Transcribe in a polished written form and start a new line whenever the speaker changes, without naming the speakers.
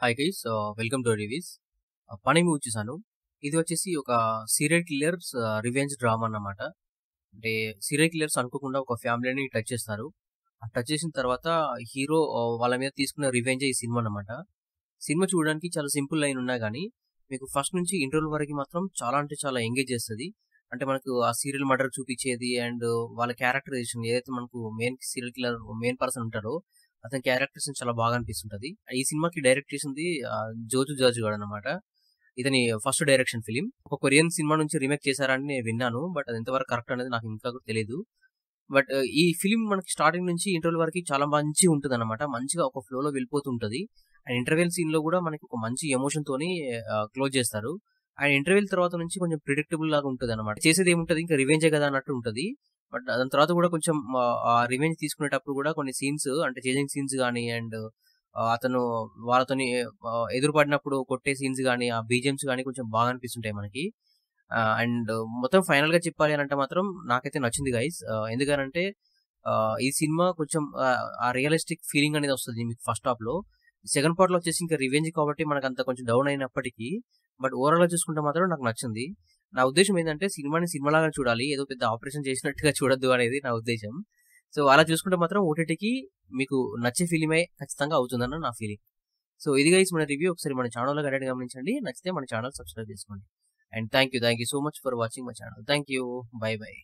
Hi guys, welcome two reviews. పని movie చూసాను. ఇది వచ్చేసి ఒక సీరియల్ కిల్లర్స్ రివెంజ్ డ్రామా అన్నమాట. అంటే సీరియల్ కిల్లర్స్ అనుకోకుండా ఒక ఫ్యామిలీని టచ్ చేస్తారు. ఆ టచ్ చేసిన తర్వాత హీరో వాళ్ళ మీద తీసుకున్న రివెంజ్ ఈ సినిమా అన్నమాట. సినిమా చూడడానికి చాలా సింపుల్ లైన్ ఉన్నా గానీ మీకు ఫస్ట్ నుంచి ఇంటర్వల్ వరకు మాత్రం చాలా అంటే చాలా ఎంగేజ్ చేస్తది. అంటే మనకు ఆ సీరియల్ మర్డర్ చూపించేది అండ్ వాళ్ళ క్యారెక్టరైజేషన్ ఏదైతే మనకు main serial killer main person ఉంటారో అతని క్యారెక్టర్స్ చాలా బాగా అనిపిస్తుంటది. ఈ సినిమాకి డైరెక్ట్ చేసింది జోజు జార్జ్ గాడు అనమాట. ఇతని ఫస్ట్ డైరెక్షన్ ఫిలిం. ఒక కొరియన్ సినిమా నుంచి రీమేక్ చేశారని నేను విన్నాను. బట్ అది ఎంతవరకు కరెక్ట్ అనేది నాకు ఇంకా కూడా తెలీదు. బట్ ఈ ఫిలిం మనకి స్టార్టింగ్ నుంచి ఇంటర్వెల్ వరకు చాలా మంచిగా ఉంటదన్నమాట. మంచిగా ఒక ఫ్లోలో వెళ్ళిపోతుంటది. అండ్ ఇంటర్వెల్ సీన్ లో కూడా మనకి ఒక మంచి ఎమోషన్ తోని క్లోజ్ చేస్తారు. అండ్ ఇంటర్వెల్ తర్వాత నుంచి కొంచెం ప్రిడిక్టబుల్ లాగా ఉంటదన్నమాట. చేసేది ఏముంటది ఇంకా రివెంజే కదా అన్నట్టు ఉంటది. బట్ దాని తర్వాత కూడా కొంచెం ఆ రివెంజ్ తీసుకునేటప్పుడు కూడా కొన్ని సీన్స్ అంటే చేజింగ్ సీన్స్ గానీ అండ్ అతను వాళ్ళతోని ఎదురుపడినప్పుడు కొట్టే సీన్స్ గానీ, ఆ బీజీఎమ్స్ గానీ కొంచెం బాగా అనిపిస్తుంటాయి మనకి. అండ్ మొత్తం ఫైనల్‌గా చెప్పాలి అనంటే మాత్రం నాకైతే నచ్చింది గైస్. ఎందుకనంటే ఈ సినిమా కొంచెం ఆ రియలిస్టిక్ ఫీలింగ్ అనేది వస్తది మీకు ఫస్ట్ హాఫ్‌లో. సెకండ్ పార్ట్‌లో వచ్చేసి ఇంకా రివెంజ్ కాబట్టి మనకంత కొంచెం డౌన్ అయినప్పటికీ బట్ ఓవరాల్‌గా చూసుకుంటే మాత్రం నాకు నచ్చింది. నా ఉద్దేశ్యం ఏందంటే సినిమాని సినిమాలాగా చూడాలి. ఏదో పెద్ద ఆపరేషన్ చేసినట్టుగా చూడొద్దు అనేది నా ఉద్దేశ్యం. సో, అలా చూసుకుంటే మాత్రం ఓటీటీకి మీకు నచ్చే ఫిల్మే ఖచ్చితంగా అవుతుందని నా ఫీలింగ్. సో, ఇది గైస్ మన రివ్యూ. ఒకసారి మన ఛానెల్‌లో కరెక్ట్‌గా గమనించండి. నచ్చితే మన ఛానెల్ సబ్స్క్రైబ్ చేసుకోండి. And thank you so much for watching my channel. Thank you. By by.